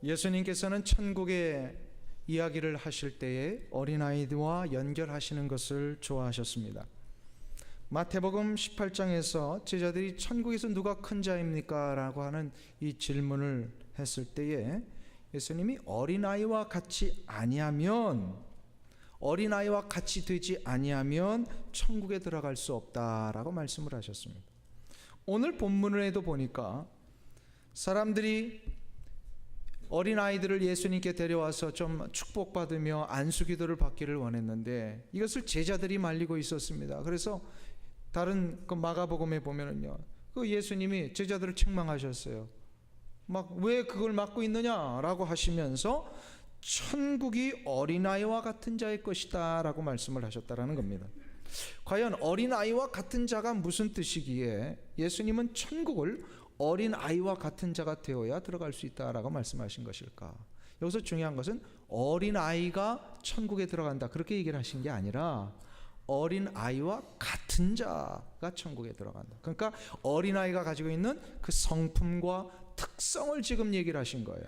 예수님께서는 천국의 이야기를 하실 때에 어린아이들과 연결하시는 것을 좋아하셨습니다. 마태복음 18장에서 제자들이 천국에서 누가 큰 자입니까? 라고 하는 이 질문을 했을 때에 예수님이 어린아이와 같이 되지 아니하면 천국에 들어갈 수 없다라고 말씀을 하셨습니다. 오늘 본문에도 보니까 사람들이 어린아이들을 예수님께 데려와서 좀 축복받으며 안수기도를 받기를 원했는데 이것을 제자들이 말리고 있었습니다. 그래서 다른 그 마가복음에 보면은요, 그 예수님이 제자들을 책망하셨어요. 막 왜 그걸 막고 있느냐라고 하시면서 천국이 어린아이와 같은 자의 것이다 라고 말씀을 하셨다라는 겁니다. 과연 어린아이와 같은 자가 무슨 뜻이기에 예수님은 천국을 어린아이와 같은 자가 되어야 들어갈 수 있다라고 말씀하신 것일까? 여기서 중요한 것은 어린아이가 천국에 들어간다 그렇게 얘기를 하신 게 아니라 어린아이와 같은 자가 천국에 들어간다. 그러니까 어린아이가 가지고 있는 그 성품과 특성을 지금 얘기를 하신 거예요.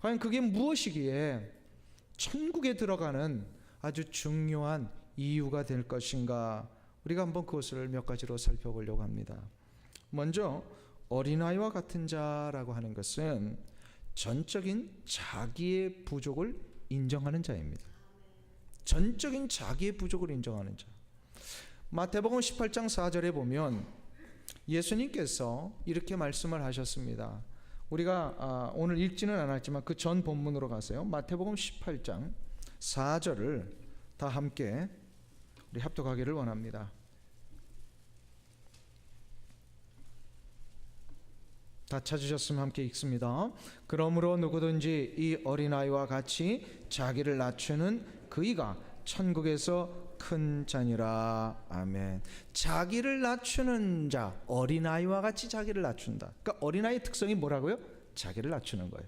과연 그게 무엇이기에 천국에 들어가는 아주 중요한 이유가 될 것인가? 우리가 한번 그것을 몇 가지로 살펴보려고 합니다. 먼저 어린아이와 같은 자라고 하는 것은 전적인 자기의 부족을 인정하는 자입니다. 전적인 자기의 부족을 인정하는 자. 마태복음 18장 4절에 보면 예수님께서 이렇게 말씀을 하셨습니다. 우리가 오늘 읽지는 않았지만 그 전 본문으로 가세요. 마태복음 18장 4절을 다 함께 우리 합독하기를 원합니다. 다 찾으셨으면 함께 읽습니다. 그러므로 누구든지 이 어린아이와 같이 자기를 낮추는 그이가 천국에서 큰 자니라. 아멘. 자기를 낮추는 자, 어린아이와 같이 자기를 낮춘다. 그러니까 어린아이의 특성이 뭐라고요? 자기를 낮추는 거예요.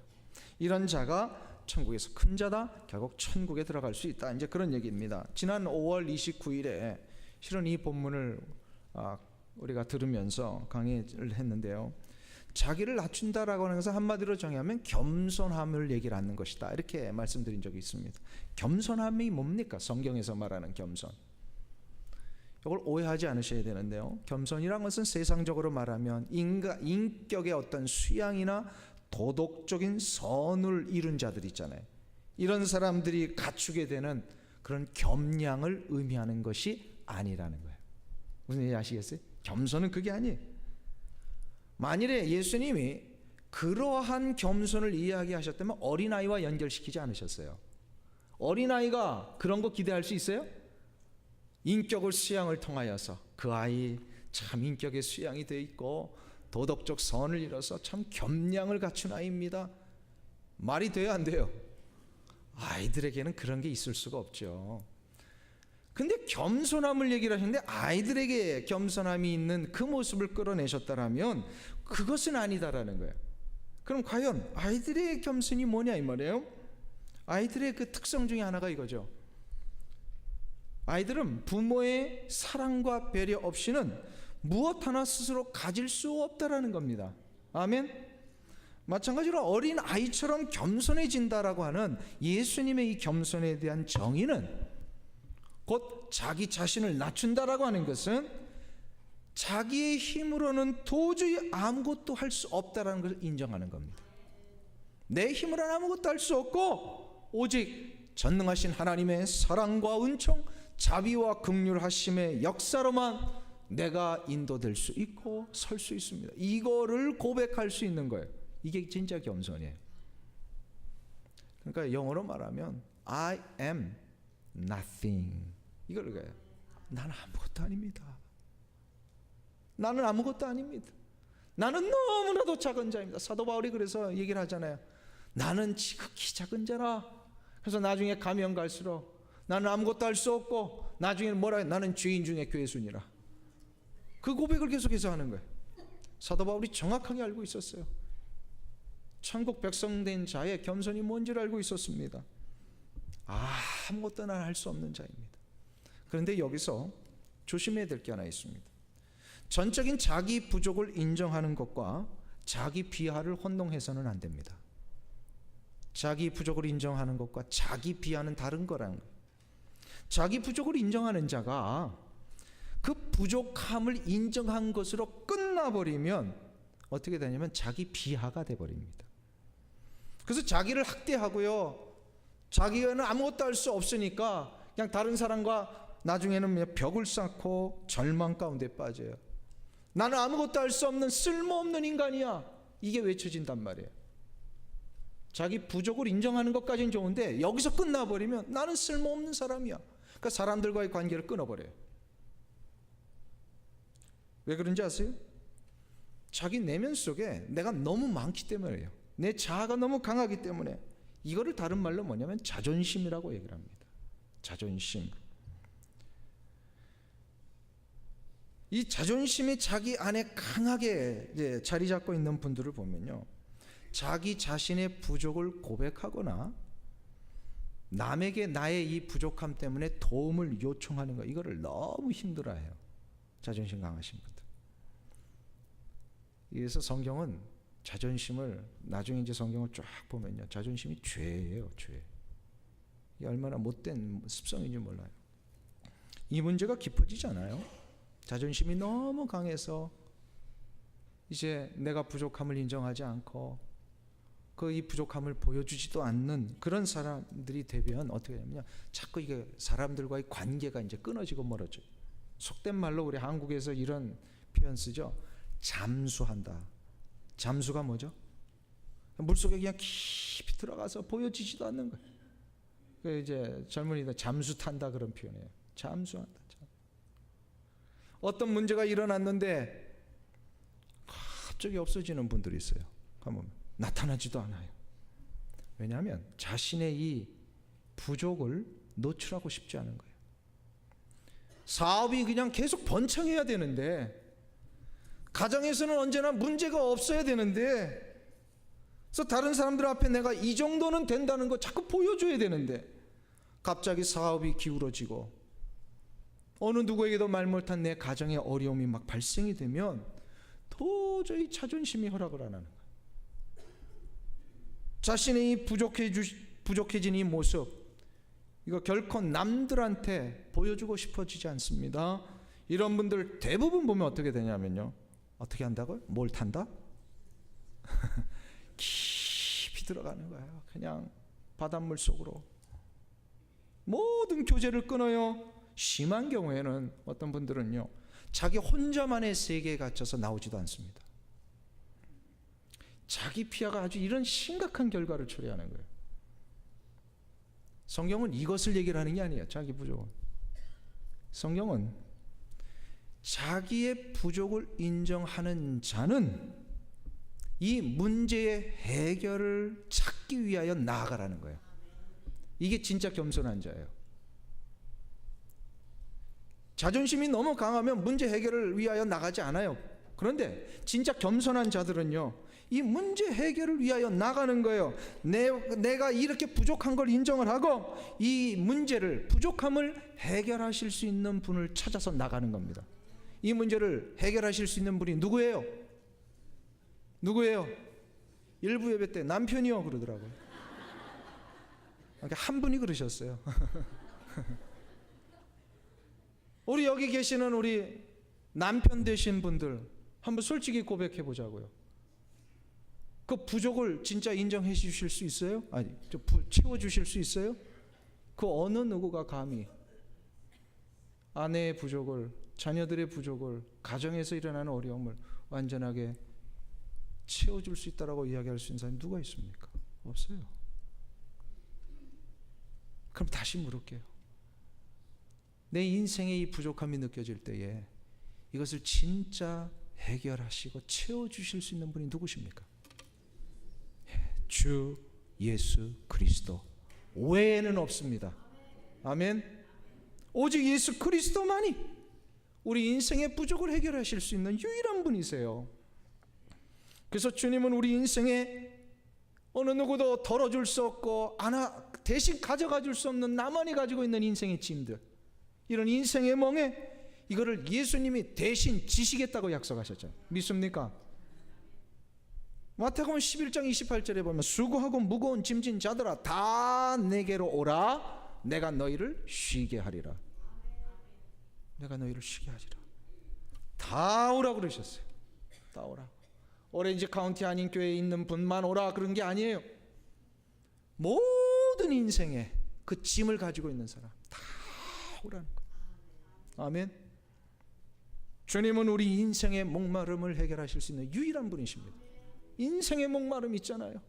이런 자가 천국에서 큰 자다. 결국 천국에 들어갈 수 있다. 이제 그런 얘기입니다. 지난 5월 29일에 실은 이 본문을 우리가 들으면서 강의를 했는데요. 자기를 낮춘다라고 하는 것은 한마디로 정의하면 겸손함을 얘기를 하는 것이다 이렇게 말씀드린 적이 있습니다. 겸손함이 뭡니까? 성경에서 말하는 겸손, 이걸 오해하지 않으셔야 되는데요. 겸손이란 것은 세상적으로 말하면 인격의 어떤 수양이나 도덕적인 선을 이룬 자들 있잖아요. 이런 사람들이 갖추게 되는 그런 겸양을 의미하는 것이 아니라는 거예요. 무슨 얘기 아시겠어요? 겸손은 그게 아니에요. 만일에 예수님이 그러한 겸손을 이야기하셨다면 어린아이와 연결시키지 않으셨어요. 어린아이가 그런 거 기대할 수 있어요? 인격을 수양을 통하여서 그 아이 참 인격의 수양이 돼 있고 도덕적 선을 이뤄서 참 겸양을 갖춘 아이입니다. 말이 돼요, 안 돼요? 아이들에게는 그런 게 있을 수가 없죠. 근데 겸손함을 얘기를 하시는데 아이들에게 겸손함이 있는 그 모습을 끌어내셨다라면 그것은 아니다라는 거예요. 그럼 과연 아이들의 겸손이 뭐냐 이 말이에요. 아이들의 그 특성 중에 하나가 이거죠. 아이들은 부모의 사랑과 배려 없이는 무엇 하나 스스로 가질 수 없다라는 겁니다. 아멘. 마찬가지로 어린 아이처럼 겸손해진다라고 하는 예수님의 이 겸손에 대한 정의는 곧 자기 자신을 낮춘다라고 하는 것은 자기의 힘으로는 도저히 아무것도 할 수 없다라는 것을 인정하는 겁니다. 내 힘으로는 아무것도 할 수 없고 오직 전능하신 하나님의 사랑과 은총, 자비와 긍휼하심의 역사로만 내가 인도될 수 있고 설 수 있습니다. 이거를 고백할 수 있는 거예요. 이게 진짜 겸손이에요. 그러니까 영어로 말하면 I am nothing. 이걸 그래요. 나는 아무것도 아닙니다. 나는 아무것도 아닙니다. 나는 너무나도 작은 자입니다. 사도 바울이 그래서 얘기를 하잖아요. 나는 지극히 작은 자라. 그래서 나중에 가면 갈수록 나는 아무것도 할 수 없고 나중에는 뭐라 해요? 나는 죄인 중에 괴순이라. 그 고백을 계속해서 하는 거예요. 사도 바울이 정확하게 알고 있었어요. 천국 백성된 자의 겸손이 뭔지를 알고 있었습니다. 아무것도 난 할 수 없는 자입니다. 그런데 여기서 조심해야 될 게 하나 있습니다. 전적인 자기 부족을 인정하는 것과 자기 비하를 혼동해서는 안 됩니다. 자기 부족을 인정하는 것과 자기 비하는 다른 거라는 거예요. 자기 부족을 인정하는 자가 그 부족함을 인정한 것으로 끝나버리면 어떻게 되냐면 자기 비하가 돼버립니다. 그래서 자기를 학대하고요, 자기는 아무것도 할 수 없으니까 그냥 다른 사람과 나중에는 벽을 쌓고 절망 가운데 빠져요. 나는 아무것도 할 수 없는 쓸모없는 인간이야, 이게 외쳐진단 말이에요. 자기 부족을 인정하는 것까지는 좋은데 여기서 끝나버리면 나는 쓸모없는 사람이야. 그러니까 사람들과의 관계를 끊어버려요. 왜 그런지 아세요? 자기 내면 속에 내가 너무 많기 때문이에요. 내 자아가 너무 강하기 때문에. 이거를 다른 말로 뭐냐면 자존심이라고 얘기를 합니다. 자존심. 이 자존심이 자기 안에 강하게 자리 잡고 있는 분들을 보면요, 자기 자신의 부족을 고백하거나 남에게 나의 이 부족함 때문에 도움을 요청하는 거, 이거를 너무 힘들어해요. 자존심 강하신 분들. 그래서 성경은 자존심을, 나중에 이제 성경을 쫙 보면요, 자존심이 죄예요, 죄. 이게 얼마나 못된 습성인지 몰라요. 이 문제가 깊어지잖아요. 자존심이 너무 강해서 이제 내가 부족함을 인정하지 않고 그 이 부족함을 보여주지도 않는 그런 사람들이 되면 어떻게 되냐면 자꾸 이게 사람들과의 관계가 이제 끊어지고 멀어져요. 속된 말로 우리 한국에서 이런 표현 쓰죠. 잠수한다. 잠수가 뭐죠? 물속에 그냥 깊이 들어가서 보여지지도 않는 거예요. 그 이제 젊은이들 잠수 탄다 그런 표현이에요. 잠수한다. 어떤 문제가 일어났는데 갑자기 없어지는 분들이 있어요. 가면 나타나지도 않아요. 왜냐하면 자신의 이 부족을 노출하고 싶지 않은 거예요. 사업이 그냥 계속 번창해야 되는데, 가정에서는 언제나 문제가 없어야 되는데, 그래서 다른 사람들 앞에 내가 이 정도는 된다는 거 자꾸 보여줘야 되는데 갑자기 사업이 기울어지고 어느 누구에게도 말 못한 내 가정에 어려움이 막 발생이 되면 도저히 자존심이 허락을 안 하는 거예요. 자신의 이 부족해진 이 모습, 이거 결코 남들한테 보여주고 싶어지지 않습니다. 이런 분들 대부분 보면 어떻게 되냐면요, 어떻게 한다고요? 뭘 탄다? 깊이 들어가는 거예요. 그냥 바닷물 속으로 모든 교제를 끊어요. 심한 경우에는 어떤 분들은요, 자기 혼자만의 세계에 갇혀서 나오지도 않습니다. 자기 피하가 아주 이런 심각한 결과를 초래하는 거예요. 성경은 이것을 얘기를 하는 게 아니에요. 자기 부족은. 성경은 자기의 부족을 인정하는 자는 이 문제의 해결을 찾기 위하여 나아가라는 거예요. 이게 진짜 겸손한 자예요. 자존심이 너무 강하면 문제 해결을 위하여 나가지 않아요. 그런데 진짜 겸손한 자들은요, 이 문제 해결을 위하여 나가는 거예요. 내가 이렇게 부족한 걸 인정을 하고 이 문제를, 부족함을 해결하실 수 있는 분을 찾아서 나가는 겁니다. 이 문제를 해결하실 수 있는 분이 누구예요? 누구예요? 일부 예배 때 남편이요 그러더라고요. 한 분이 그러셨어요. 우리 여기 계시는 우리 남편 되신 분들 한번 솔직히 고백해 보자고요. 그 부족을 진짜 인정해 주실 수 있어요? 아니, 채워 주실 수 있어요? 그 어느 누구가 감히 아내의 부족을, 자녀들의 부족을, 가정에서 일어나는 어려움을 완전하게 채워줄 수 있다라고 이야기할 수 있는 사람이 누가 있습니까? 없어요. 그럼 다시 물을게요. 내 인생의 이 부족함이 느껴질 때에 이것을 진짜 해결하시고 채워주실 수 있는 분이 누구십니까? 주 예수 그리스도 외에는 없습니다. 아멘. 오직 예수 그리스도만이 우리 인생의 부족을 해결하실 수 있는 유일한 분이세요. 그래서 주님은 우리 인생에 어느 누구도 덜어줄 수 없고 대신 가져가 줄 수 없는 나만이 가지고 있는 인생의 짐들, 이런 인생의 멍에 이거를 예수님이 대신 지시겠다고 약속하셨죠. 믿습니까? 마태복음 11장 28절에 보면 수고하고 무거운 짐진 자들아 다 내게로 오라 내가 너희를 쉬게 하리라. 내가 너희를 쉬게 하리라. 다 오라 그러셨어요. 다 오라. 오렌지 카운티 한인교회에 있는 분만 오라 그런 게 아니에요. 모든 인생에 그 짐을 가지고 있는 사람 다 오라는 거예요. 아멘. 주님은 우리 인생의 목마름을 해결하실 수 있는 유일한 분이십니다. 인생의 목마름 있잖아요.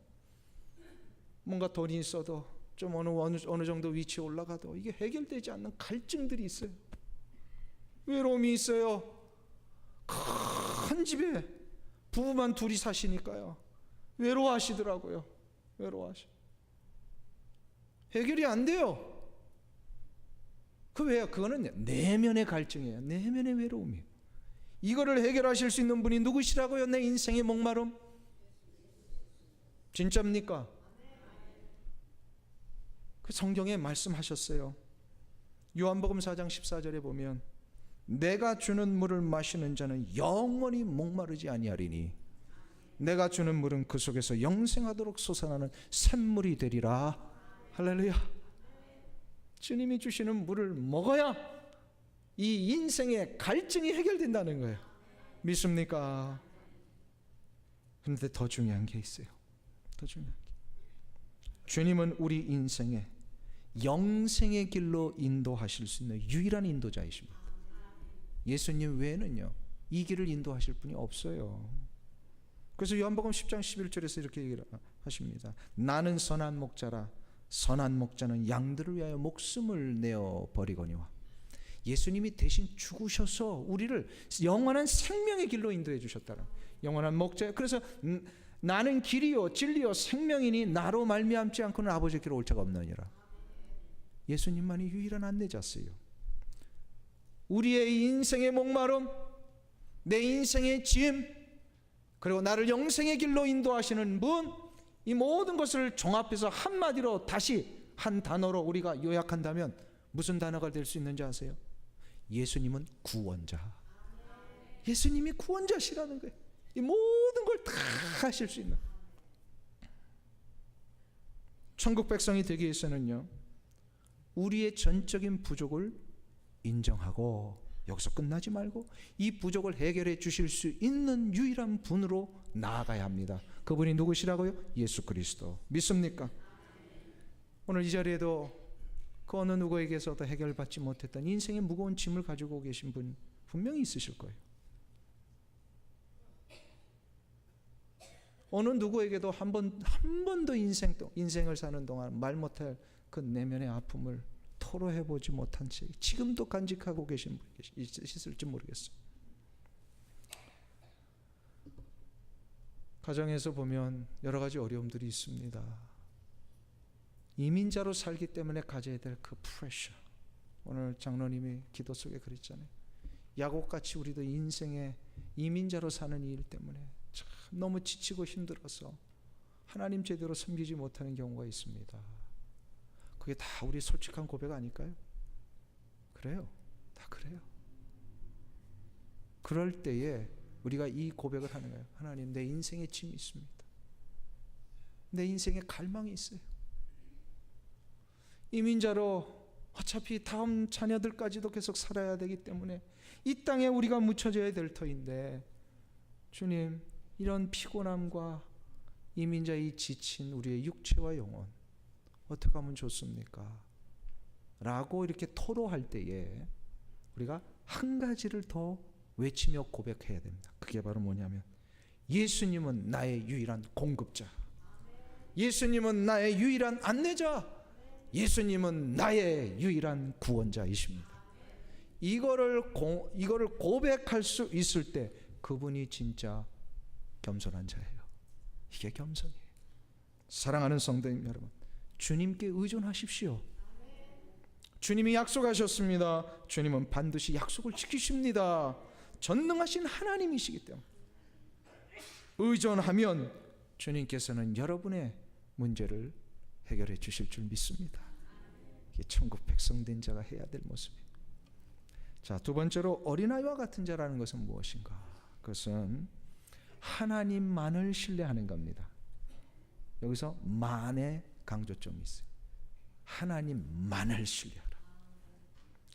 뭔가 돈이 있어도 좀 어느 정도 위치에 올라가도 이게 해결되지 않는 갈증들이 있어요. 외로움이 있어요. 큰 집에 부부만 둘이 사시니까요. 외로워하시더라고요. 외로워하시. 해결이 안 돼요. 그 왜요? 그거는 내면의 갈증이에요. 내면의 외로움이에요. 이거를 해결하실 수 있는 분이 누구시라고요? 내 인생의 목마름. 진짜입니까? 그 성경에 말씀하셨어요. 요한복음 4장 14절에 보면 내가 주는 물을 마시는 자는 영원히 목마르지 아니하리니 내가 주는 물은 그 속에서 영생하도록 솟아나는 샘물이 되리라. 할렐루야. 주님이 주시는 물을 먹어야 이 인생의 갈증이 해결된다는 거예요. 믿습니까? 그런데 더 중요한 게 있어요. 더 중요한 게. 주님은 우리 인생에 영생의 길로 인도하실 수 있는 유일한 인도자이십니다. 예수님 외에는요 이 길을 인도하실 분이 없어요. 그래서 요한복음 10장 11절에서 이렇게 얘기를 하십니다. 나는 선한 목자라 선한 목자는 양들을 위하여 목숨을 내어 버리거니와. 예수님이 대신 죽으셔서 우리를 영원한 생명의 길로 인도해 주셨다는 영원한 목자. 그래서 나는 길이요 진리요 생명이니 나로 말미암지 않고는 아버지께로 올 자가 없느니라. 예수님만이 유일한 안내자세요. 우리의 인생의 목마름, 내 인생의 짐, 그리고 나를 영생의 길로 인도하시는 분, 이 모든 것을 종합해서 한마디로 다시 한 단어로 우리가 요약한다면 무슨 단어가 될 수 있는지 아세요? 예수님은 구원자. 예수님이 구원자시라는 거예요. 이 모든 걸 다 하실 수 있는. 천국 백성이 되기 위해서는요 우리의 전적인 부족을 인정하고 여기서 끝나지 말고 이 부족을 해결해 주실 수 있는 유일한 분으로 나아가야 합니다. 그분이 누구시라고요? 예수 그리스도. 믿습니까? 오늘 이 자리에도 그 어느 누구에게서도 해결받지 못했던 인생의 무거운 짐을 가지고 계신 분 분명히 있으실 거예요. 어느 누구에게도 한 번도 인생을 사는 동안 말 못할 그 내면의 아픔을 토로해보지 못한 채 지금도 간직하고 계신 분이 있을지 모르겠어요. 가정에서 보면 여러 가지 어려움들이 있습니다. 이민자로 살기 때문에 가져야 될 그 프레셔. 오늘 장로님이 기도 속에 그랬잖아요. 야곱같이 우리도 인생에 이민자로 사는 일 때문에 참 너무 지치고 힘들어서 하나님 제대로 섬기지 못하는 경우가 있습니다. 그게 다 우리 솔직한 고백 아닐까요? 그래요. 다 그래요. 그럴 때에 우리가 이 고백을 하는 거예요. 하나님, 내 인생에 짐이 있습니다. 내 인생에 갈망이 있어요. 이민자로 어차피 다음 자녀들까지도 계속 살아야 되기 때문에 이 땅에 우리가 묻혀져야 될 터인데 주님, 이런 피곤함과 이민자의 지친 우리의 육체와 영혼 어떻게 하면 좋습니까? 라고 이렇게 토로할 때에 우리가 한 가지를 더 외치며 고백해야 됩니다. 그게 바로 뭐냐면 예수님은 나의 유일한 공급자, 예수님은 나의 유일한 안내자, 예수님은 나의 유일한 구원자이십니다. 이거를 고백할 수 있을 때 그분이 진짜 겸손한 자예요. 이게 겸손이에요. 사랑하는 성도님 여러분, 주님께 의존하십시오. 주님이 약속하셨습니다. 주님은 반드시 약속을 지키십니다. 전능하신 하나님이시기 때문에 의존하면 주님께서는 여러분의 문제를 해결해 주실 줄 믿습니다. 이게 천국 백성된 자가 해야 될 모습이에요. 자, 두 번째로 어린아이와 같은 자라는 것은 무엇인가? 그것은 하나님만을 신뢰하는 겁니다. 여기서 만의 강조점이 있어요. 하나님만을 신뢰하라.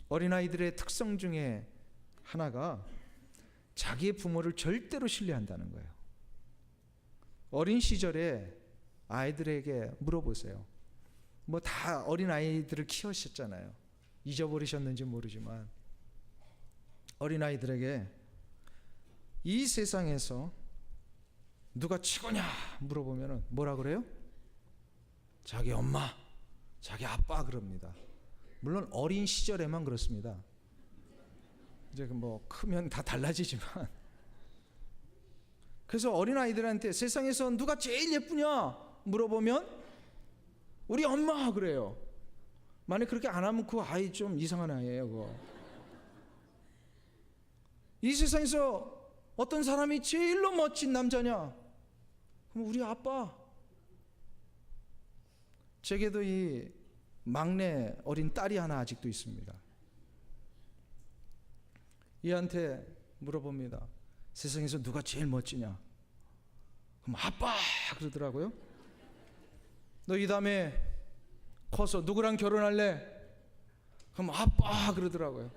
어린아이들의 특성 중에 하나가 자기의 부모를 절대로 신뢰한다는 거예요. 어린 시절에 아이들에게 물어보세요. 뭐 다 어린아이들을 키우셨잖아요. 잊어버리셨는지 모르지만 어린아이들에게 이 세상에서 누가 최고냐 물어보면 뭐라 그래요? 자기 엄마, 자기 아빠 그럽니다. 물론 어린 시절에만 그렇습니다. 이제 뭐 크면 다 달라지지만, 그래서 어린아이들한테 세상에서 누가 제일 예쁘냐 물어보면 우리 엄마 그래요. 만약 그렇게 안 하면 그 아이 좀 이상한 아이예요. 그거. 이 세상에서 어떤 사람이 제일로 멋진 남자냐? 그럼 우리 아빠. 제게도 이 막내 어린 딸이 하나 아직도 있습니다. 얘한테 물어봅니다. 세상에서 누가 제일 멋지냐? 그럼 아빠 그러더라고요. 너 이 다음에 커서 누구랑 결혼할래? 그럼 아빠 그러더라고요.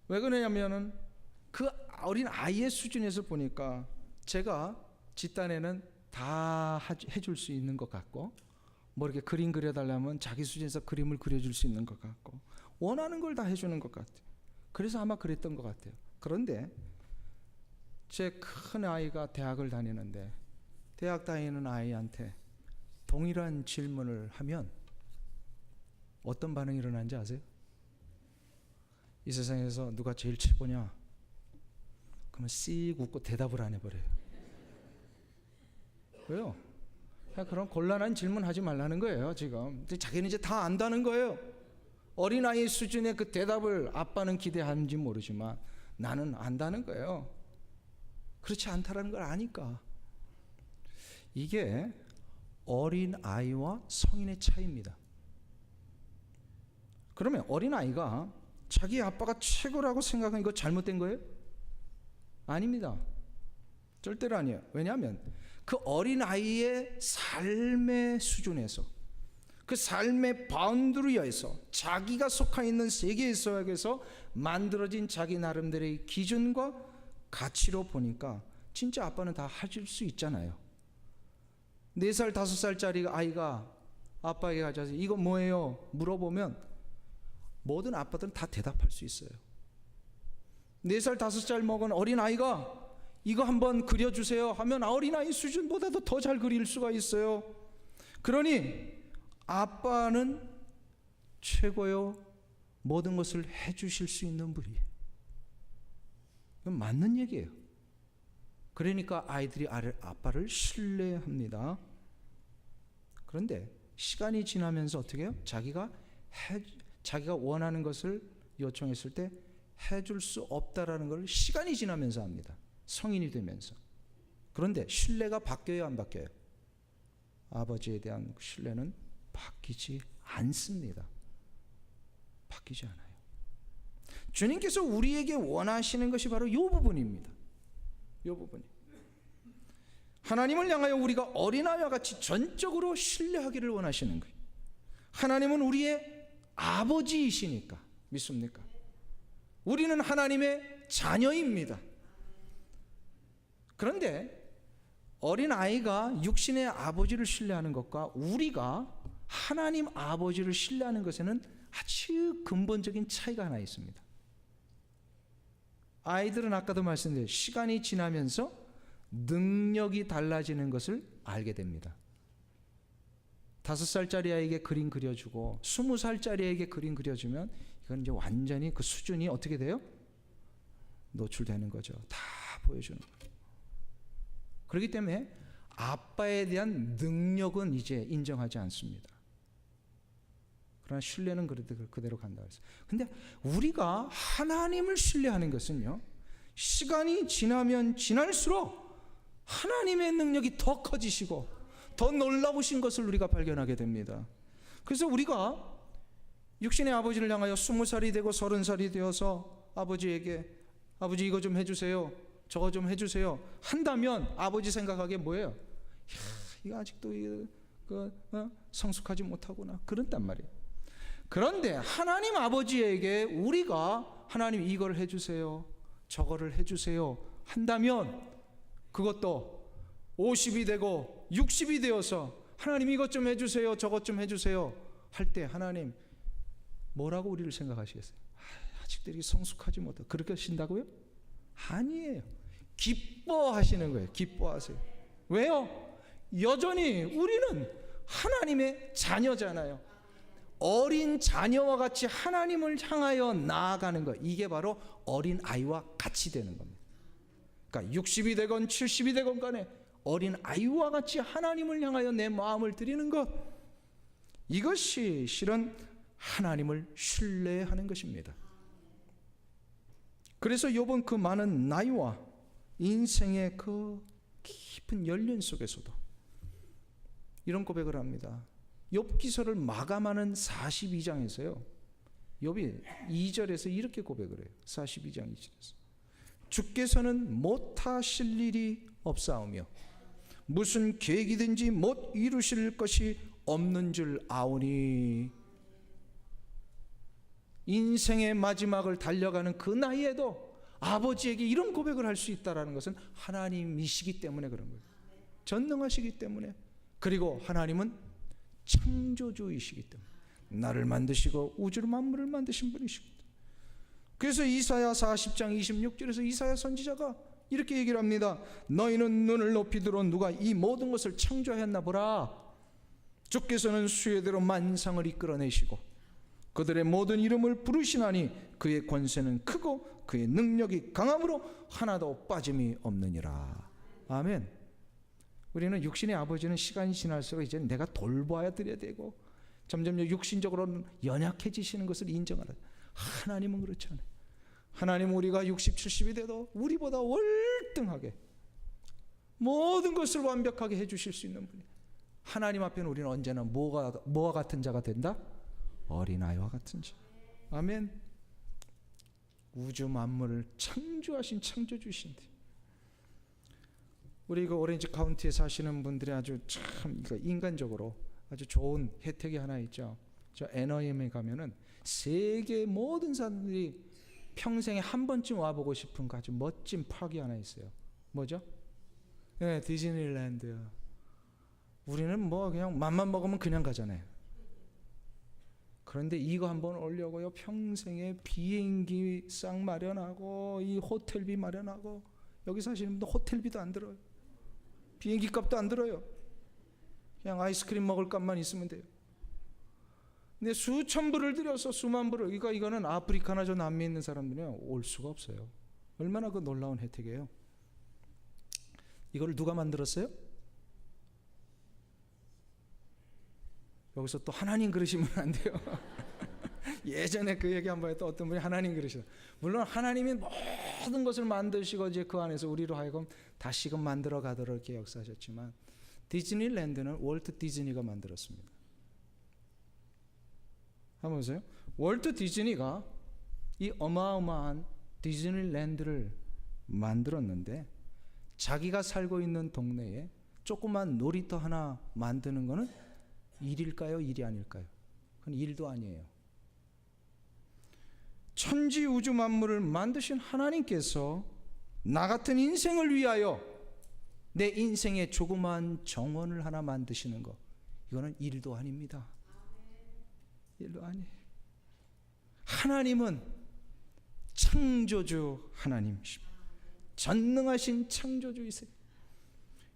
왜 그러냐면은 그 어린 아이의 수준에서 보니까 제가 집단에는 다 해줄 수 있는 것 같고, 뭐 이렇게 그림 그려달라면 자기 수준에서 그림을 그려줄 수 있는 것 같고, 원하는 걸 다 해주는 것 같아요. 그래서 아마 그랬던 것 같아요. 그런데 제 큰 아이가 대학을 다니는데 대학 다니는 아이한테 동일한 질문을 하면 어떤 반응이 일어나는지 아세요? 이 세상에서 누가 제일 최고냐? 그러면 씩 웃고 대답을 안 해버려요. 왜요? 그런 곤란한 질문 하지 말라는 거예요. 지금 자기는 이제 다 안다는 거예요. 어린아이 수준의 그 대답을 아빠는 기대하는지 모르지만 나는 안다는 거예요. 그렇지 않다라는 걸 아니까. 이게 어린아이와 성인의 차이입니다. 그러면 어린아이가 자기 아빠가 최고라고 생각하는 이거 잘못된 거예요? 아닙니다. 절대로 아니에요. 왜냐하면 그 어린아이의 삶의 수준에서, 그 삶의 바운드리에서, 자기가 속해 있는 세계 속에서 만들어진 자기 나름대로의 기준과 가치로 보니까 진짜 아빠는 다 해줄 수 있잖아요. 4살, 5살짜리 아이가 아빠에게 가져와서 이거 뭐예요? 물어보면 모든 아빠들은 다 대답할 수 있어요. 4살, 5살 먹은 어린아이가 이거 한번 그려주세요 하면 어린아이 수준보다도 더 잘 그릴 수가 있어요. 그러니 아빠는 최고요. 모든 것을 해주실 수 있는 분이에요. 이건 맞는 얘기예요. 그러니까 아이들이 아빠를 신뢰합니다. 그런데 시간이 지나면서 어떻게 해요? 자기가 원하는 것을 요청했을 때 해줄 수 없다라는 걸 시간이 지나면서 합니다. 성인이 되면서. 그런데 신뢰가 바뀌어요, 안 바뀌어요? 아버지에 대한 신뢰는 바뀌지 않습니다. 바뀌지 않아요. 주님께서 우리에게 원하시는 것이 바로 이 부분입니다. 이 부분이. 하나님을 향하여 우리가 어린아이와 같이 전적으로 신뢰하기를 원하시는 거예요. 하나님은 우리의 아버지이시니까. 믿습니까? 우리는 하나님의 자녀입니다. 그런데 어린아이가 육신의 아버지를 신뢰하는 것과 우리가 하나님 아버지를 신뢰하는 것에는 아주 근본적인 차이가 하나 있습니다. 아이들은 아까도 말씀드렸죠. 시간이 지나면서 능력이 달라지는 것을 알게 됩니다. 5살짜리 아이에게 그림 그려주고 20살짜리 아이에게 그림 그려주면 이건 이제 완전히 그 수준이 어떻게 돼요? 노출되는 거죠. 다 보여주는 거예요. 그렇기 때문에 아빠에 대한 능력은 이제 인정하지 않습니다. 그러나 신뢰는 그대로 간다 그랬어요. 근데 우리가 하나님을 신뢰하는 것은요, 시간이 지나면 지날수록 하나님의 능력이 더 커지시고 더 놀라우신 것을 우리가 발견하게 됩니다. 그래서 우리가 육신의 아버지를 향하여 20살이 되고 30살이 되어서 아버지에게 아버지 이거 좀 해주세요. 저거 좀 해주세요 한다면 아버지 생각하기에 뭐예요? 이거 아직도 성숙하지 못하구나 그런단 말이에요. 그런데 하나님 아버지에게 우리가 하나님 이걸 해주세요 저거를 해주세요 한다면 그것도 50이 되고 60이 되어서 하나님 이것 좀 해주세요 저것 좀 해주세요 할 때 하나님 뭐라고 우리를 생각하시겠어요? 아직도 이렇게 성숙하지 못하고 그렇게 하신다고요? 아니에요. 기뻐하시는 거예요. 기뻐하세요. 왜요? 여전히 우리는 하나님의 자녀잖아요. 어린 자녀와 같이 하나님을 향하여 나아가는 것, 이게 바로 어린 아이와 같이 되는 겁니다. 그러니까 60이 되건 70이 되건 간에 어린 아이와 같이 하나님을 향하여 내 마음을 드리는 것, 이것이 실은 하나님을 신뢰하는 것입니다. 그래서 욥은 그 많은 나이와 인생의 그 깊은 연륜 속에서도 이런 고백을 합니다. 욥기서를 마감하는 42장에서요. 욥이 2절에서 이렇게 고백을 해요. 42장 2절에서. 주께서는 못하실 일이 없사오며 무슨 계획이든지 못 이루실 것이 없는 줄 아오니. 인생의 마지막을 달려가는 그 나이에도 아버지에게 이런 고백을 할 수 있다는 것은 하나님이시기 때문에 그런 거예요. 전능하시기 때문에. 그리고 하나님은 창조주이시기 때문에 나를 만드시고 우주를 만물을 만드신 분이시기 때문에. 그래서 이사야 40장 26절에서 이사야 선지자가 이렇게 얘기를 합니다. 너희는 눈을 높이 들어 누가 이 모든 것을 창조하였나 보라. 주께서는 수혜대로 만상을 이끌어내시고 그들의 모든 이름을 부르시나니 그의 권세는 크고 그의 능력이 강함으로 하나도 빠짐이 없느니라. 아멘. 우리는 육신의 아버지는 시간이 지날수록 이제 내가 돌봐야 드려야 되고 점점 육신적으로 연약해지시는 것을 인정하라. 하나님은 그렇지 않아요. 하나님은 우리가 60, 70이 돼도 우리보다 월등하게 모든 것을 완벽하게 해주실 수 있는 분이에요. 하나님 앞에는 우리는 언제나 뭐와 같은 자가 된다? 어린아이와 같은 자. 아멘. 우주 만물을 창조하신 창조주신데, 우리 그 오렌지 카운티에 사시는 분들이 아주 참 인간적으로 아주 좋은 혜택이 하나 있죠. 저 애너임에 가면은 세계 모든 사람들이 평생에 한 번쯤 와보고 싶은 아주 멋진 파크가 하나 있어요. 뭐죠? 네, 디즈니랜드. 우리는 뭐 그냥 맘만 먹으면 그냥 가잖아요. 그런데 이거 한번 오려고요, 평생에 비행기 싹 마련하고 이 호텔비 마련하고, 여기 사시는 분들 호텔비도 안 들어요. 비행기 값도 안 들어요. 그냥 아이스크림 먹을 값만 있으면 돼요. 근데 수천 불을 들여서 수만 불을, 그러니까 이거는 아프리카나 저 남미에 있는 사람들은 올 수가 없어요. 얼마나 그 놀라운 혜택이에요. 이걸 누가 만들었어요? 여기서 또 하나님 그러시면 안 돼요. 예전에 그 얘기 한번 했던 어떤 분이 하나님 그러시다. 물론 하나님이 모든 것을 만드시고 이제 그 안에서 우리로 하여금 다시금 만들어 가도록 이렇게 역사하셨지만, 디즈니랜드는 월트 디즈니가 만들었습니다. 한번 보세요. 월트 디즈니가 이 어마어마한 디즈니랜드를 만들었는데, 자기가 살고 있는 동네에 조그만 놀이터 하나 만드는 거는 일일까요? 일이 아닐까요? 그건 일도 아니에요. 천지 우주 만물을 만드신 하나님께서 나 같은 인생을 위하여 내 인생의 조그만 정원을 하나 만드시는 거, 이거는 일도 아닙니다. 일도 아니에요. 하나님은 창조주 하나님이십니다. 전능하신 창조주이세요.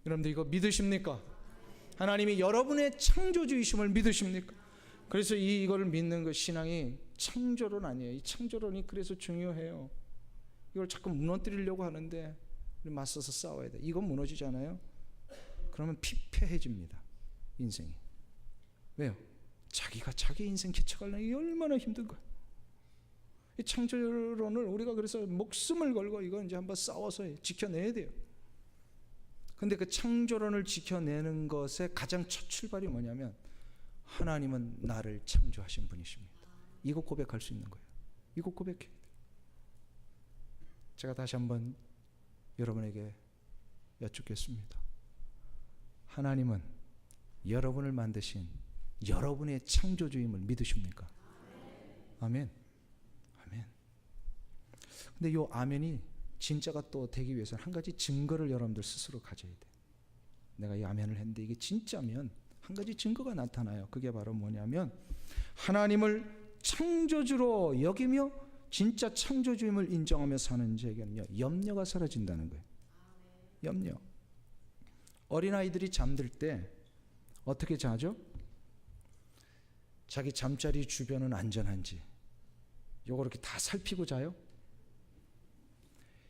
여러분들 이거 믿으십니까? 하나님이 여러분의 창조주이심을 믿으십니까? 그래서 이거를 믿는 것, 신앙이 창조론 아니에요. 이 창조론이 그래서 중요해요. 이걸 자꾸 무너뜨리려고 하는데 우리 맞서서 싸워야 돼. 이건 무너지잖아요. 그러면 피폐해집니다, 인생이. 왜요? 자기가 자기 인생 개척하려는 게 얼마나 힘든 거예요. 이 창조론을 우리가 그래서 목숨을 걸고 이건 이제 한번 싸워서 지켜내야 돼요. 근데 그 창조론을 지켜내는 것의 가장 첫 출발이 뭐냐면, 하나님은 나를 창조하신 분이십니다. 이거 고백할 수 있는 거예요. 이거 고백해야 돼요. 제가 다시 한번 여러분에게 여쭙겠습니다. 하나님은 여러분을 만드신 여러분의 창조주임을 믿으십니까? 아멘. 아멘. 근데 이 아멘이 진짜가 또 되기 위해서는 한 가지 증거를 여러분들 스스로 가져야 돼. 내가 이 아멘을 했는데 이게 진짜면 한 가지 증거가 나타나요. 그게 바로 뭐냐면 하나님을 창조주로 여기며 진짜 창조주임을 인정하며 사는 자에게는요, 염려가 사라진다는 거예요. 염려. 어린아이들이 잠들 때 어떻게 자죠? 자기 잠자리 주변은 안전한지 요거 이렇게 다 살피고 자요?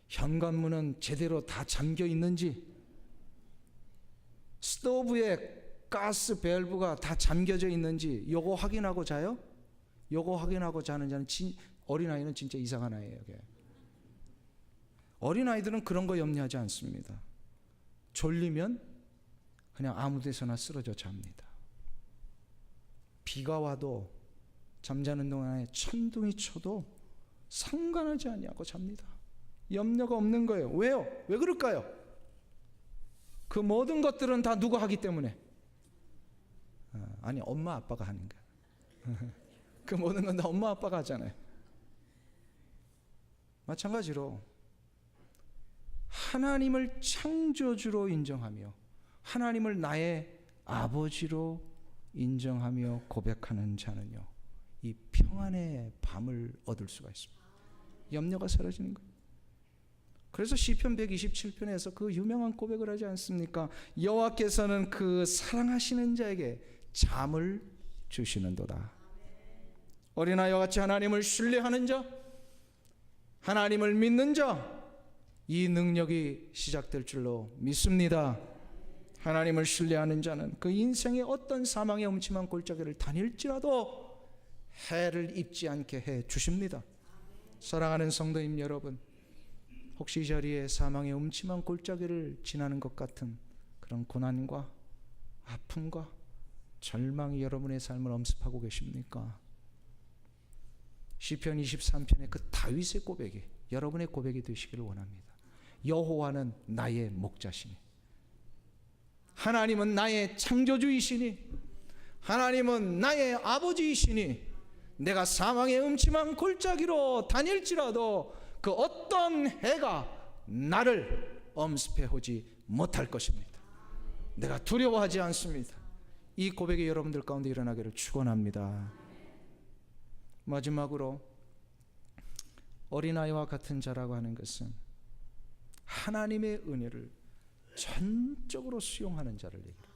현관문은 제대로 다 잠겨 있는지, 스토브에 가스 밸브가 다 잠겨져 있는지 요거 확인하고 자요? 요거 확인하고 자는 자는 어린아이는 진짜 이상한 아이예요. 어린아이들은 그런 거 염려하지 않습니다. 졸리면 그냥 아무 데서나 쓰러져 잡니다. 비가 와도 잠자는 동안에 천둥이 쳐도 상관하지 아니하고 잡니다. 염려가 없는 거예요. 왜요? 왜 그럴까요? 그 모든 것들은 다 누가 하기 때문에. 아니, 엄마 아빠가 하는 거야. 그 모든 건 다 엄마 아빠가 하잖아요. 마찬가지로 하나님을 창조주로 인정하며 하나님을 나의 아버지로 인정하며 고백하는 자는요, 이 평안의 밤을 얻을 수가 있습니다. 염려가 사라지는 거예요. 그래서 시편 127편에서 그 유명한 고백을 하지 않습니까? 여호와께서는 그 사랑하시는 자에게 잠을 주시는도다. 어린아이와 같이 하나님을 신뢰하는 자, 하나님을 믿는 자, 이 능력이 시작될 줄로 믿습니다. 하나님을 신뢰하는 자는 그 인생의 어떤 사망의 음침한 골짜기를 다닐지라도 해를 입지 않게 해 주십니다. 사랑하는 성도님 여러분, 혹시 이 자리에 사망의 음침한 골짜기를 지나는 것 같은 그런 고난과 아픔과 절망이 여러분의 삶을 엄습하고 계십니까? 시편 23편의 그 다윗의 고백이 여러분의 고백이 되시기를 원합니다. 여호와는 나의 목자시니, 하나님은 나의 창조주이시니, 하나님은 나의 아버지이시니, 내가 사망의 음침한 골짜기로 다닐지라도 그 어떤 해가 나를 엄습해오지 못할 것입니다. 내가 두려워하지 않습니다. 이 고백이 여러분들 가운데 일어나기를 축원합니다. 마지막으로 어린아이와 같은 자라고 하는 것은 하나님의 은혜를 전적으로 수용하는 자를 얘기합니다.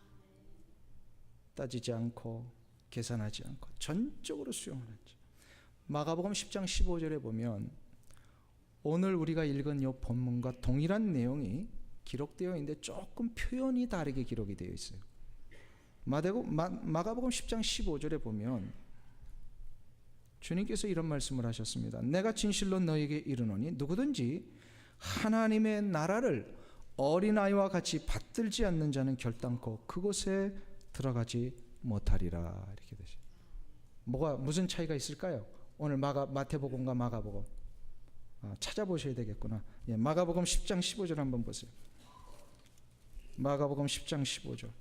따지지 않고 계산하지 않고 전적으로 수용하는 자. 마가복음 10장 15절에 보면 오늘 우리가 읽은 이 본문과 동일한 내용이 기록되어 있는데 조금 표현이 다르게 기록이 되어 있어요. 마가복음 10장 15절에 보면 주님께서 이런 말씀을 하셨습니다. 내가 진실로 너에게 이르노니 누구든지 하나님의 나라를 어린아이와 같이 받들지 않는 자는 결단코 그곳에 들어가지 못하리라. 이렇게 되죠. 무슨 차이가 있을까요? 오늘 마태복음과 마가복음 찾아보셔야 되겠구나. 예, 마가복음 10장 15절 한번 보세요. 마가복음 10장 15절.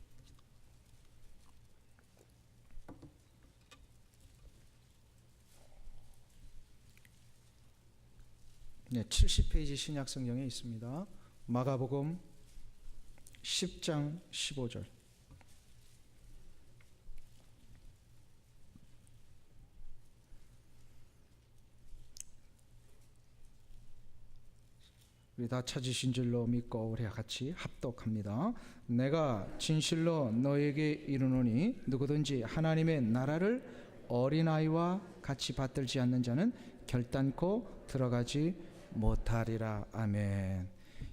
네, 70페이지 신약성경에 있습니다. 마가복음 10장 15절. 우리 다 찾으신 줄로 믿고 우리 같이 합독합니다. 내가 진실로 너에게 이르노니 누구든지 하나님의 나라를 어린아이와 같이 받들지 않는 자는 결단코 들어가지 못하리라. 아멘.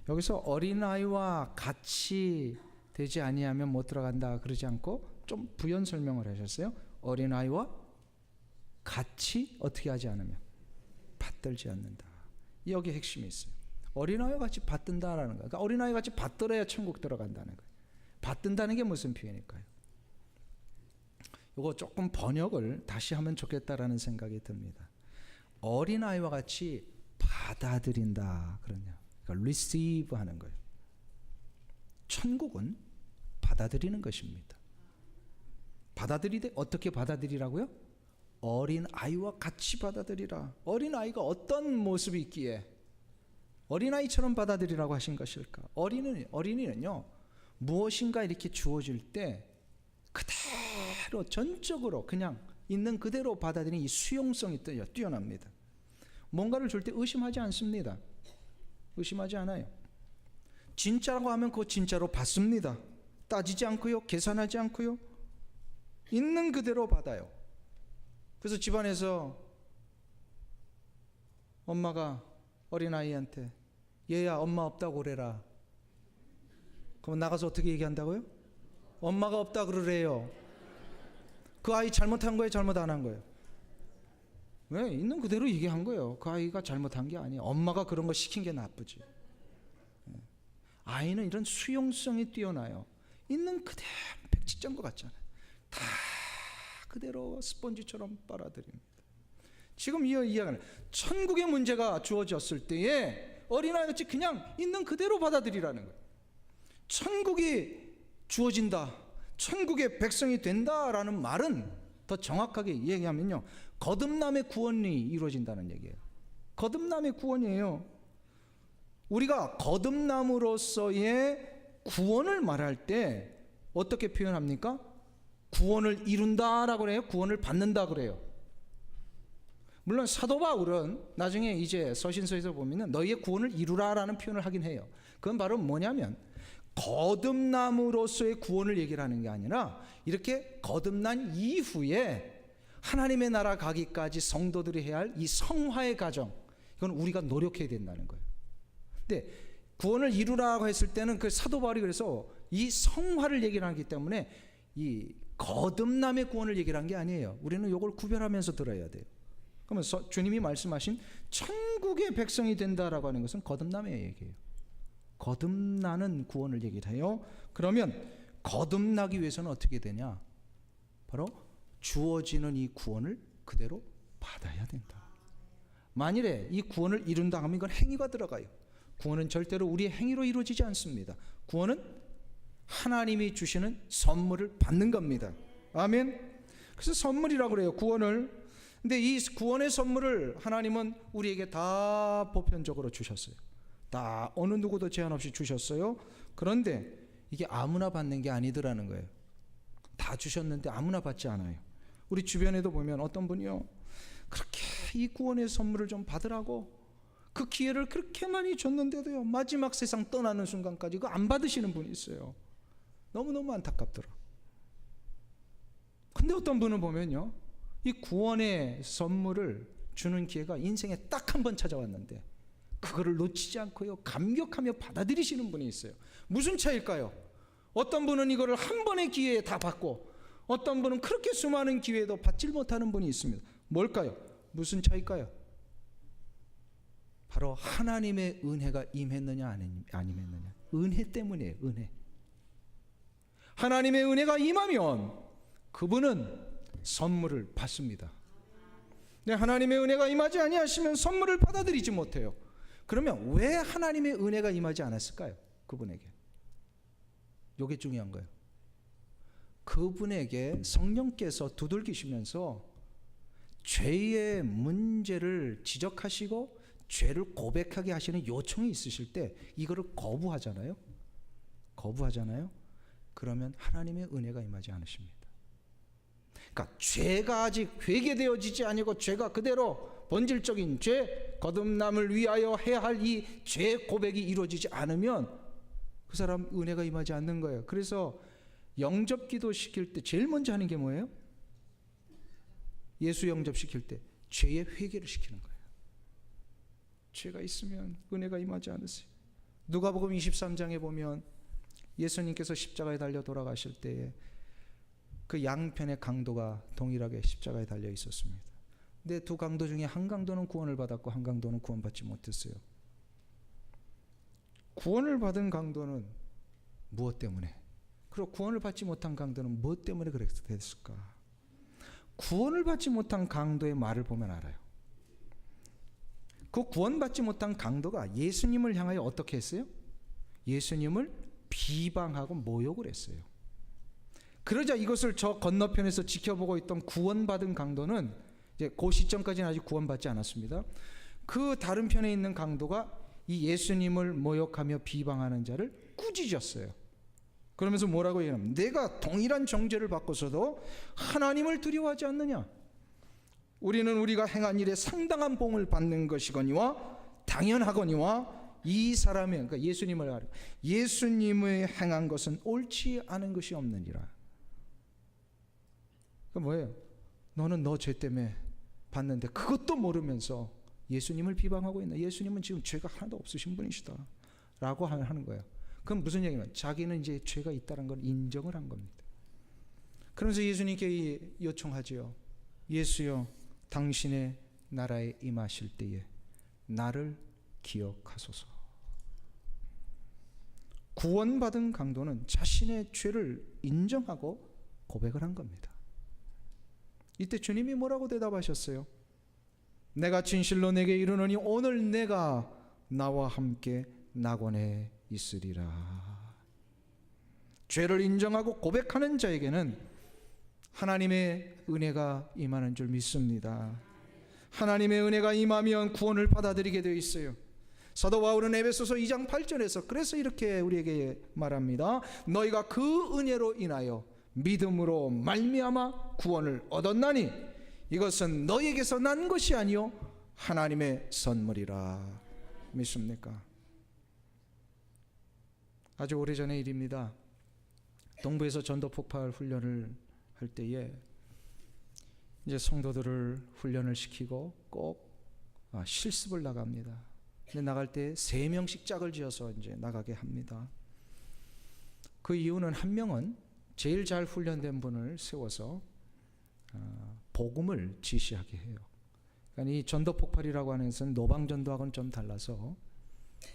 여기서 어린아이와 같이 되지 아니하면 못 들어간다 그러지 않고 좀 부연 설명을 하셨어요. 어린아이와 같이 어떻게 하지 않으면 받들지 않는다. 여기 핵심이 있어요. 어린아이와 같이 받든다라는 거예요. 그러니까 어린아이와 같이 받들어야 천국 들어간다는 거예요. 받든다는 게 무슨 표현일까요? 이거 조금 번역을 다시 하면 좋겠다라는 생각이 듭니다. 어린아이와 같이 받아들인다 그러냐. 그러니까 receive 하는 거예요. 천국은 받아들이는 것입니다. 받아들이되 어떻게 받아들이라고요? 어린 아이와 같이 받아들이라. 어린 아이가 어떤 모습이 있기에 어린 아이처럼 받아들이라고 하신 것일까? 어린이는요, 무엇인가 이렇게 주어질 때 그대로 전적으로 그냥 있는 그대로 받아들이는 이 수용성이 뛰어납니다. 뭔가를 줄 때 의심하지 않습니다. 의심하지 않아요. 진짜라고 하면 그거 진짜로 받습니다. 따지지 않고요, 계산하지 않고요, 있는 그대로 받아요. 그래서 집안에서 엄마가 어린아이한테 얘야 엄마 없다고 그래라. 그럼 나가서 어떻게 얘기한다고요? 엄마가 없다 그러래요. 그 아이 잘못한 거예요, 잘못 안 한 거예요? 왜? 있는 그대로 얘기한 거예요. 그 아이가 잘못한 게 아니에요. 엄마가 그런 거 시킨 게 나쁘지. 아이는 이런 수용성이 뛰어나요. 있는 그대로 백지짠 것 같잖아요. 다 그대로 스펀지처럼 빨아들입니다. 지금 이 이야기는 천국의 문제가 주어졌을 때에 어린아이같이 그냥 있는 그대로 받아들이라는 거예요. 천국이 주어진다, 천국의 백성이 된다라는 말은 더 정확하게 얘기하면요, 거듭남의 구원이 이루어진다는 얘기예요. 거듭남의 구원이에요. 우리가 거듭남으로서의 구원을 말할 때 어떻게 표현합니까? 구원을 이룬다라고 그래요? 구원을 받는다 그래요? 물론 사도 바울은 나중에 이제 서신서에서 보면은 너희의 구원을 이루라라는 표현을 하긴 해요. 그건 바로 뭐냐면 거듭남으로서의 구원을 얘기를 하는 게 아니라 이렇게 거듭난 이후에 하나님의 나라 가기까지 성도들이 해야 할 이 성화의 과정, 이건 우리가 노력해야 된다는 거예요. 근데 구원을 이루라고 했을 때는 그 사도 바울이 그래서 이 성화를 얘기를 하기 때문에 이 거듭남의 구원을 얘기를 한 게 아니에요. 우리는 이걸 구별하면서 들어야 돼요. 그러면 주님이 말씀하신 천국의 백성이 된다라고 하는 것은 거듭남의 얘기예요. 거듭나는 구원을 얘기를 해요. 그러면 거듭나기 위해서는 어떻게 되냐? 바로 주어지는 이 구원을 그대로 받아야 된다. 만일에 이 구원을 이룬다 하면 이건 행위가 들어가요. 구원은 절대로 우리의 행위로 이루어지지 않습니다. 구원은 하나님이 주시는 선물을 받는 겁니다. 아멘. 그래서 선물이라고 그래요, 구원을. 근데 이 구원의 선물을 하나님은 우리에게 다 보편적으로 주셨어요. 다 어느 누구도 제한 없이 주셨어요. 그런데 이게 아무나 받는 게 아니더라는 거예요. 다 주셨는데 아무나 받지 않아요. 우리 주변에도 보면 어떤 분이요, 그렇게 이 구원의 선물을 좀 받으라고 그 기회를 그렇게 많이 줬는데도요, 마지막 세상 떠나는 순간까지 그거 안 받으시는 분이 있어요. 너무너무 안타깝더라. 근데 어떤 분은 보면요, 이 구원의 선물을 주는 기회가 인생에 딱 한 번 찾아왔는데 그거를 놓치지 않고요, 감격하며 받아들이시는 분이 있어요. 무슨 차이일까요? 어떤 분은 이거를 한 번의 기회에 다 받고 어떤 분은 그렇게 수많은 기회도 받지 못하는 분이 있습니다. 뭘까요? 무슨 차이일까요? 바로 하나님의 은혜가 임했느냐 안 임했느냐. 은혜 때문이에요. 은혜. 하나님의 은혜가 임하면 그분은 선물을 받습니다. 근데 하나님의 은혜가 임하지 아니하시면 선물을 받아들이지 못해요. 그러면 왜 하나님의 은혜가 임하지 않았을까요? 그분에게. 이게 중요한 거예요. 그분에게 성령께서 두들기시면서 죄의 문제를 지적하시고 죄를 고백하게 하시는 요청이 있으실 때 이거를 거부하잖아요. 그러면 하나님의 은혜가 임하지 않으십니다. 그러니까 죄가 아직 회개되어지지 아니고 죄가 그대로 본질적인 죄, 거듭남을 위하여 해야 할 이 죄 고백이 이루어지지 않으면 그 사람 은혜가 임하지 않는 거예요. 그래서 영접기도 시킬 때 제일 먼저 하는 게 뭐예요? 예수 영접시킬 때 죄의 회개를 시키는 거예요. 죄가 있으면 은혜가 임하지 않으세요. 누가복음 23장에 보면 예수님께서 십자가에 달려 돌아가실 때에 그 양편의 강도가 동일하게 십자가에 달려 있었습니다. 근데 두 강도 중에 한 강도는 구원을 받았고 한 강도는 구원받지 못했어요. 구원을 받은 강도는 무엇 때문에? 그리고 구원을 받지 못한 강도는 무엇 때문에 그렇게 됐을까? 구원을 받지 못한 강도의 말을 보면 알아요. 그 구원받지 못한 강도가 예수님을 향하여 어떻게 했어요? 예수님을 비방하고 모욕을 했어요. 그러자 이것을 저 건너편에서 지켜보고 있던 구원받은 강도는 이제 그 시점까지는 아직 구원받지 않았습니다. 그 다른 편에 있는 강도가 이 예수님을 모욕하며 비방하는 자를 꾸짖었어요. 그러면서 뭐라고 얘기하냐면 내가 동일한 정죄를 받고서도 하나님을 두려워하지 않느냐? 우리는 우리가 행한 일에 상당한 봉을 받는 것이거니와 당연하거니와 이 사람의, 그러니까 예수님의 행한 것은 옳지 않은 것이 없느니라. 그 뭐예요? 너는 너 죄 때문에 받는데 그것도 모르면서 예수님을 비방하고 있나? 예수님은 지금 죄가 하나도 없으신 분이시다 라고 하는 거예요. 그럼 무슨 얘기냐면 자기는 이제 죄가 있다는 걸 인정을 한 겁니다. 그러면서 예수님께 요청하지요. 예수여, 당신의 나라에 임하실 때에 나를 기억하소서. 구원받은 강도는 자신의 죄를 인정하고 고백을 한 겁니다. 이때 주님이 뭐라고 대답하셨어요? 내가 진실로 내게 이르노니 오늘 내가 나와 함께 낙원에 있으리라. 죄를 인정하고 고백하는 자에게는 하나님의 은혜가 임하는 줄 믿습니다. 하나님의 은혜가 임하면 구원을 받아들이게 되어 있어요. 사도 바울은 에베소서 2장 8절에서 그래서 이렇게 우리에게 말합니다. 너희가 그 은혜로 인하여 믿음으로 말미암아 구원을 얻었나니 이것은 너희에게서 난 것이 아니요 하나님의 선물이라. 믿습니까? 아주 오래전의 일입니다. 동부에서 전도 폭발 훈련을 할 때에 이제 성도들을 훈련을 시키고 꼭 실습을 나갑니다. 근데 나갈 때 3명씩 짝을 지어서 이제 나가게 합니다. 그 이유는 한 명은 제일 잘 훈련된 분을 세워서 복음을 지시하게 해요. 그러니까 이 전도 폭발이라고 하는 것은 노방 전도하고는 좀 달라서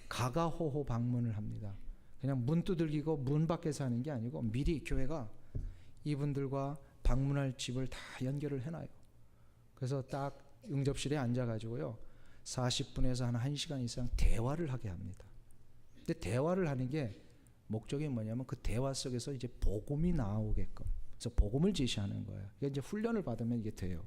가가호호 방문을 합니다. 그냥 문 두들기고 문 밖에서 하는 게 아니고 미리 교회가 이분들과 방문할 집을 다 연결을 해놔요. 그래서 딱 응접실에 앉아가지고요 40분에서 한 1시간 이상 대화를 하게 합니다. 근데 대화를 하는 게 목적이 뭐냐면 그 대화 속에서 이제 복음이 나오게끔, 그래서 복음을 제시하는 거예요. 이게 이제 훈련을 받으면 이게 돼요.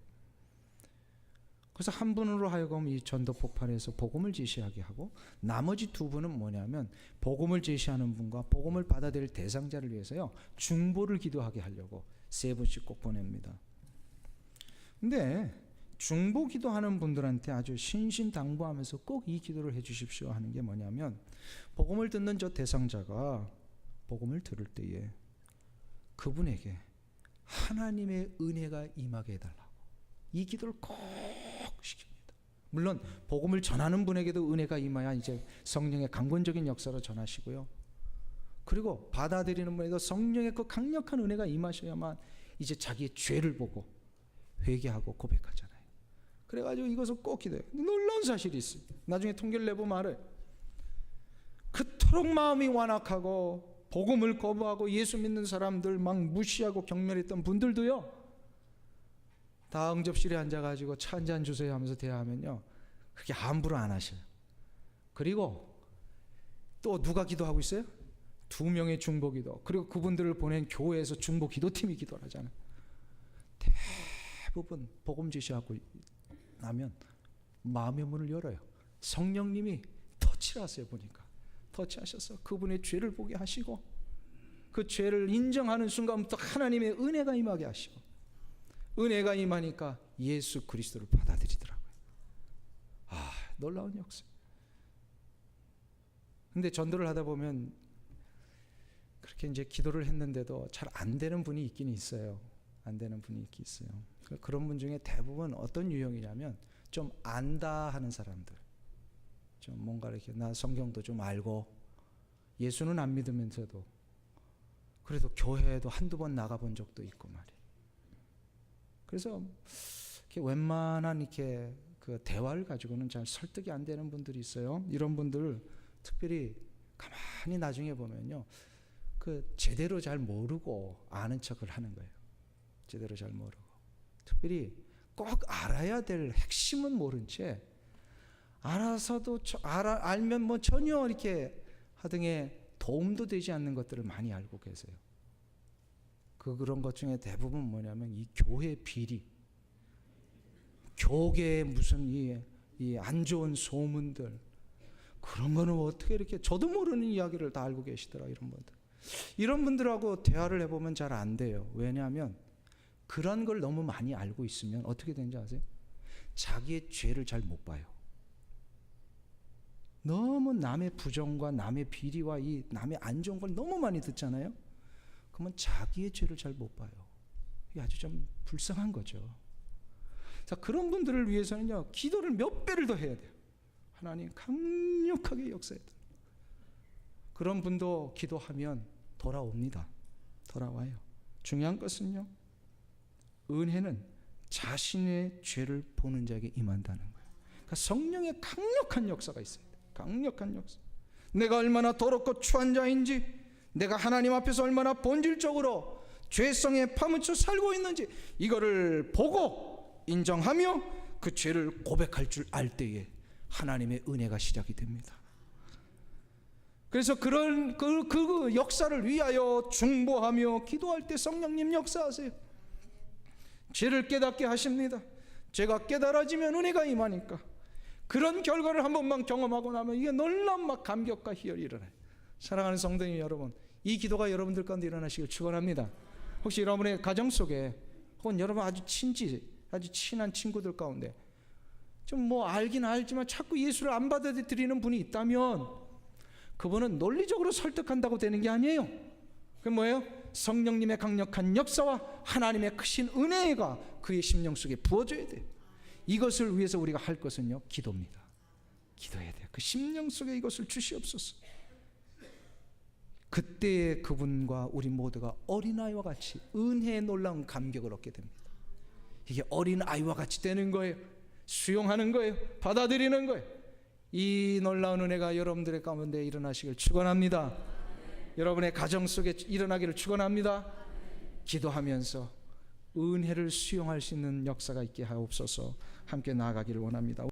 그래서 한 분으로 하여금 이 전도 폭발에서 복음을 제시하게 하고, 나머지 2분은 뭐냐면 복음을 제시하는 분과 복음을 받아들일 대상자를 위해서요 중보를 기도하게 하려고 3분씩 꼭 보냅니다. 근데 중보 기도하는 분들한테 아주 신신당부하면서 꼭 이 기도를 해주십시오 하는 게 뭐냐면, 복음을 듣는 저 대상자가 복음을 들을 때에 그분에게 하나님의 은혜가 임하게 해달라고 이 기도를 꼭 시킵니다. 물론 복음을 전하는 분에게도 은혜가 임해야 이제 성령의 강권적인 역사로 전하시고요, 그리고 받아들이는 분에도 성령의 그 강력한 은혜가 임하셔야만 이제 자기의 죄를 보고 회개하고 고백하잖아요. 그래가지고 이것을 꼭 기도해요. 놀라운 사실이 있어요. 나중에 통계를 내보면 알아요. 그토록 마음이 완악하고 복음을 거부하고 예수 믿는 사람들 막 무시하고 경멸했던 분들도요 다 응접실에 앉아가지고 차 한잔 주세요 하면서 대화하면요 그렇게 함부로 안 하셔요. 그리고 또 누가 기도하고 있어요? 2명의 중보 기도, 그리고 그분들을 보낸 교회에서 중보 기도팀이 기도를 하잖아요. 대부분 복음 제시하고 나면 마음의 문을 열어요. 성령님이 터치를 하세요. 보니까 터치하셔서 그분의 죄를 보게 하시고 그 죄를 인정하는 순간부터 하나님의 은혜가 임하게 하시고, 은혜가 임하니까 예수 그리스도를 받아들이더라고요. 놀라운 역사. 근데 전도를 하다 보면 그렇게 이제 기도를 했는데도 잘 안 되는 분이 있긴 있어요. 안 되는 분이 있긴 있어요. 그런 분 중에 대부분 어떤 유형이냐면 좀 안다 하는 사람들, 좀 뭔가 이렇게 나 성경도 좀 알고 예수는 안 믿으면서도 그래도 교회에도 한두 번 나가본 적도 있고 말이에요. 그래서 이렇게 웬만한 이렇게 그 대화를 가지고는 잘 설득이 안 되는 분들이 있어요. 이런 분들 특별히 가만히 나중에 보면요 그 제대로 잘 모르고 아는 척을 하는 거예요. 제대로 잘 모르고, 특별히 꼭 알아야 될 핵심은 모른 채 알아서도 알면 뭐 전혀 이렇게 하등에 도움도 되지 않는 것들을 많이 알고 계세요. 그런 것 중에 대부분 뭐냐면 이 교회 비리, 교계의 무슨 이 안 좋은 소문들, 그런 거는 어떻게 이렇게 저도 모르는 이야기를 다 알고 계시더라. 이런 분들하고 대화를 해보면 잘 안 돼요. 왜냐하면 그런 걸 너무 많이 알고 있으면 어떻게 되는지 아세요? 자기의 죄를 잘 못 봐요. 너무 남의 부정과 남의 비리와 이 남의 안 좋은 걸 너무 많이 듣잖아요. 그러면 자기의 죄를 잘 못 봐요. 이게 아주 좀 불쌍한 거죠. 자, 그런 분들을 위해서는요, 기도를 몇 배를 더 해야 돼요. 하나님 강력하게 역사해야 돼요. 그런 분도 기도하면 돌아옵니다. 돌아와요. 중요한 것은요, 은혜는 자신의 죄를 보는 자에게 임한다는 거예요. 그러니까 성령의 강력한 역사가 있어요. 강력한 역사. 내가 얼마나 더럽고 추한 자인지, 내가 하나님 앞에서 얼마나 본질적으로 죄성에 파묻혀 살고 있는지, 이거를 보고 인정하며 그 죄를 고백할 줄 알 때에 하나님의 은혜가 시작이 됩니다. 그래서 그런 그 역사를 위하여 중보하며 기도할 때 성령님 역사하세요. 죄를 깨닫게 하십니다. 죄가 깨달아지면 은혜가 임하니까 그런 결과를 한 번만 경험하고 나면 이게 놀라운 막 감격과 희열이 일어나요. 사랑하는 성도님 여러분, 이 기도가 여러분들 가운데 일어나시길 축원합니다. 혹시 여러분의 가정 속에 혹은 여러분 아주 친한 친구들 가운데 좀 뭐 알긴 알지만 자꾸 예수를 안 받아들이는 분이 있다면 그분은 논리적으로 설득한다고 되는 게 아니에요. 그게 뭐예요? 성령님의 강력한 역사와 하나님의 크신 은혜가 그의 심령 속에 부어져야 돼요. 이것을 위해서 우리가 할 것은요, 기도입니다. 기도해야 돼요. 그 심령 속에 이것을 주시옵소서. 그때의 그분과 우리 모두가 어린아이와 같이 은혜의 놀라운 감격을 얻게 됩니다. 이게 어린아이와 같이 되는 거예요. 수용하는 거예요. 받아들이는 거예요. 이 놀라운 은혜가 여러분들의 가운데 일어나시길 축원합니다. 여러분의 가정 속에 일어나기를 축원합니다. 기도하면서 은혜를 수용할 수 있는 역사가 있게 하옵소서. 함께 나아가기를 원합니다.